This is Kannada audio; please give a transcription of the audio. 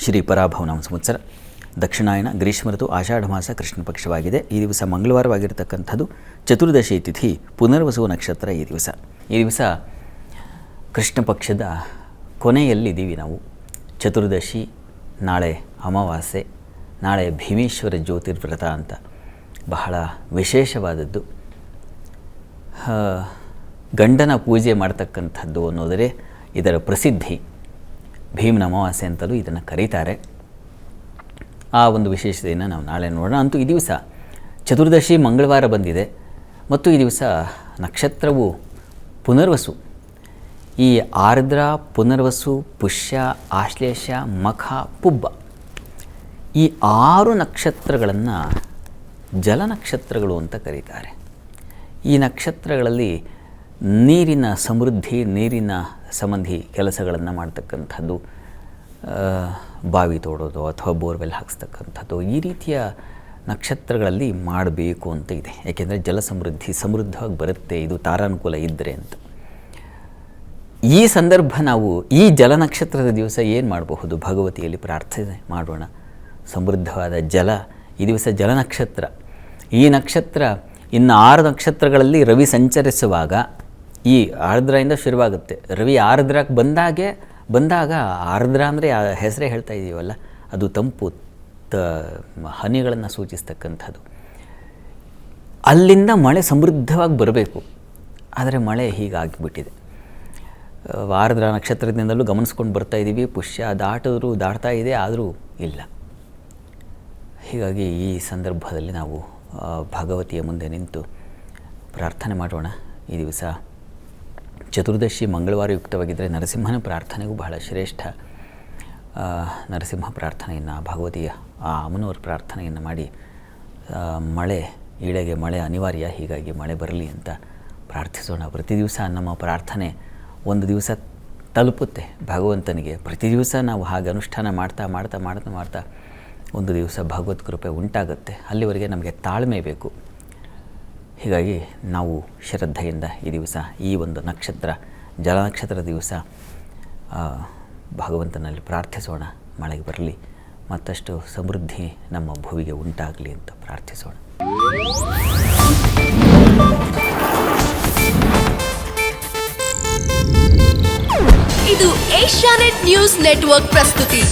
ಶ್ರೀ ಪರಾಭವನಾಮ ಸಂವತ್ಸರ ದಕ್ಷಿಣಾಯನ ಗ್ರೀಷ್ಮ ಋತು ಆಷಾಢ ಮಾಸ ಕೃಷ್ಣ ಪಕ್ಷವಾಗಿದೆ. ಈ ದಿವಸ ಮಂಗಳವಾರವಾಗಿರ್ತಕ್ಕಂಥದ್ದು. ಚತುರ್ದಶಿ ತಿಥಿ ಪುನರ್ವಸು ನಕ್ಷತ್ರ. ಈ ದಿವಸ ಕೃಷ್ಣ ಪಕ್ಷದ ಕೊನೆಯಲ್ಲಿದ್ದೀವಿ ನಾವು. ಚತುರ್ದಶಿ, ನಾಳೆ ಅಮಾವಾಸ್ಯೆ, ನಾಳೆ ಭೀಮೇಶ್ವರ ಜ್ಯೋತಿರ್ವ್ರತ ಅಂತ ಬಹಳ ವಿಶೇಷವಾದದ್ದು. ಗಂಡನ ಪೂಜೆ ಮಾಡ್ತಕ್ಕಂಥದ್ದು ಅನ್ನೋದರೆ ಇದರ ಪ್ರಸಿದ್ಧಿ. ಭೀಮನ ಅಮಾವಾಸ್ಯೆ ಅಂತಲೂ ಇದನ್ನು ಕರೀತಾರೆ. ಆ ಒಂದು ವಿಶೇಷತೆಯನ್ನು ನಾವು ನಾಳೆ ನೋಡೋಣ. ಅಂತೂ ಈ ದಿವಸ ಚತುರ್ದಶಿ ಮಂಗಳವಾರ ಬಂದಿದೆ ಮತ್ತು ಈ ದಿವಸ ನಕ್ಷತ್ರವು ಪುನರ್ವಸು. ಈ ಆರ್ದ್ರ, ಪುನರ್ವಸು, ಪುಷ್ಯ, ಆಶ್ಲೇಷ, ಮಖ, ಪುಬ್ಬ ಈ 6 ನಕ್ಷತ್ರಗಳನ್ನು ಜಲನಕ್ಷತ್ರಗಳು ಅಂತ ಕರೀತಾರೆ. ಈ ನಕ್ಷತ್ರಗಳಲ್ಲಿ ನೀರಿನ ಸಮೃದ್ಧಿ, ನೀರಿನ ಸಂಬಂಧಿ ಕೆಲಸಗಳನ್ನು ಮಾಡ್ತಕ್ಕಂಥದ್ದು, ಬಾವಿ ತೋಡೋದು ಅಥವಾ ಬೋರ್ವೆಲ್ ಹಾಕಿಸ್ತಕ್ಕಂಥದ್ದು, ಈ ರೀತಿಯ ನಕ್ಷತ್ರಗಳಲ್ಲಿ ಮಾಡಬೇಕು ಅಂತ ಇದೆ. ಏಕೆಂದರೆ ಜಲ ಸಮೃದ್ಧವಾಗಿ ಬರುತ್ತೆ, ಇದು ತಾರಾನುಕೂಲ ಇದ್ದರೆ ಅಂತ. ಈ ಸಂದರ್ಭ ನಾವು ಈ ಜಲನಕ್ಷತ್ರದ ದಿವಸ ಏನು ಮಾಡಬಹುದು? ಭಗವತಿಯಲ್ಲಿ ಪ್ರಾರ್ಥನೆ ಮಾಡೋಣ. ಸಮೃದ್ಧವಾದ ಜಲ. ಈ ದಿವಸ ಜಲನಕ್ಷತ್ರ. ಈ ನಕ್ಷತ್ರ ಇನ್ನು 6 ನಕ್ಷತ್ರಗಳಲ್ಲಿ ರವಿ ಸಂಚರಿಸುವಾಗ ಈ ಆರ್ದ್ರದಿಂದ ಶುರುವಾಗುತ್ತೆ. ರವಿ ಆರ್ದ್ರಕ್ಕೆ ಬಂದಾಗ ಆರ್ದ್ರ ಅಂದರೆ ಆ ಹೆಸರೇ ಹೇಳ್ತಾ ಇದ್ದೀವಲ್ಲ, ಅದು ತಂಪು ಹನಿಗಳನ್ನು ಸೂಚಿಸ್ತಕ್ಕಂಥದ್ದು. ಅಲ್ಲಿಂದ ಮಳೆ ಸಮೃದ್ಧವಾಗಿ ಬರಬೇಕು. ಆದರೆ ಮಳೆ ಹೀಗಾಗಿಬಿಟ್ಟಿದೆ. ಆರ್ದ್ರ ನಕ್ಷತ್ರದಿಂದಲೂ ಗಮನಿಸ್ಕೊಂಡು ಬರ್ತಾ ಇದ್ದೀವಿ. ಪುಷ್ಯ ದಾಟ್ತಾ ಇದೆ, ಆದರೂ ಇಲ್ಲ. ಹೀಗಾಗಿ ಈ ಸಂದರ್ಭದಲ್ಲಿ ನಾವು ಭಗವತಿಯ ಮುಂದೆ ನಿಂತು ಪ್ರಾರ್ಥನೆ ಮಾಡೋಣ. ಈ ದಿವಸ ಚತುರ್ದಶಿ ಮಂಗಳವಾರ ಯುಕ್ತವಾಗಿದ್ದರೆ ನರಸಿಂಹನ ಪ್ರಾರ್ಥನೆಗೂ ಬಹಳ ಶ್ರೇಷ್ಠ. ನರಸಿಂಹ ಪ್ರಾರ್ಥನೆಯನ್ನು, ಭಗವತಿಯ ಆ ಅಮ್ಮನವರ ಪ್ರಾರ್ಥನೆಯನ್ನು ಮಾಡಿ ಈಳೆಗೆ ಮಳೆ ಅನಿವಾರ್ಯ, ಹೀಗಾಗಿ ಮಳೆ ಬರಲಿ ಅಂತ ಪ್ರಾರ್ಥಿಸೋಣ. ಪ್ರತಿ ದಿವಸ ನಮ್ಮ ಪ್ರಾರ್ಥನೆ ಒಂದು ದಿವಸ ತಲುಪುತ್ತೆ ಭಗವಂತನಿಗೆ. ಪ್ರತಿ ದಿವಸ ನಾವು ಹಾಗೆ ಅನುಷ್ಠಾನ ಮಾಡ್ತಾ ಒಂದು ದಿವಸ ಭಗವತ್ ಕೃಪೆ ಉಂಟಾಗುತ್ತೆ. ಅಲ್ಲಿವರೆಗೆ ನಮಗೆ ತಾಳ್ಮೆ ಬೇಕು. ಹೀಗಾಗಿ ನಾವು ಶ್ರದ್ಧೆಯಿಂದ ಈ ದಿವಸ ಈ ಒಂದು ಜಲನಕ್ಷತ್ರ ದಿವಸ ಭಗವಂತನಲ್ಲಿ ಪ್ರಾರ್ಥಿಸೋಣ. ಮಳೆಗೆ ಬರಲಿ, ಮತ್ತಷ್ಟು ಸಮೃದ್ಧಿ ನಮ್ಮ ಭುವಿಗೆ ಉಂಟಾಗಲಿ ಅಂತ ಪ್ರಾರ್ಥಿಸೋಣ. ಇದು ಏಷ್ಯಾನೆಟ್ ನ್ಯೂಸ್ ನೆಟ್ವರ್ಕ್ ಪ್ರಸ್ತುತಿ.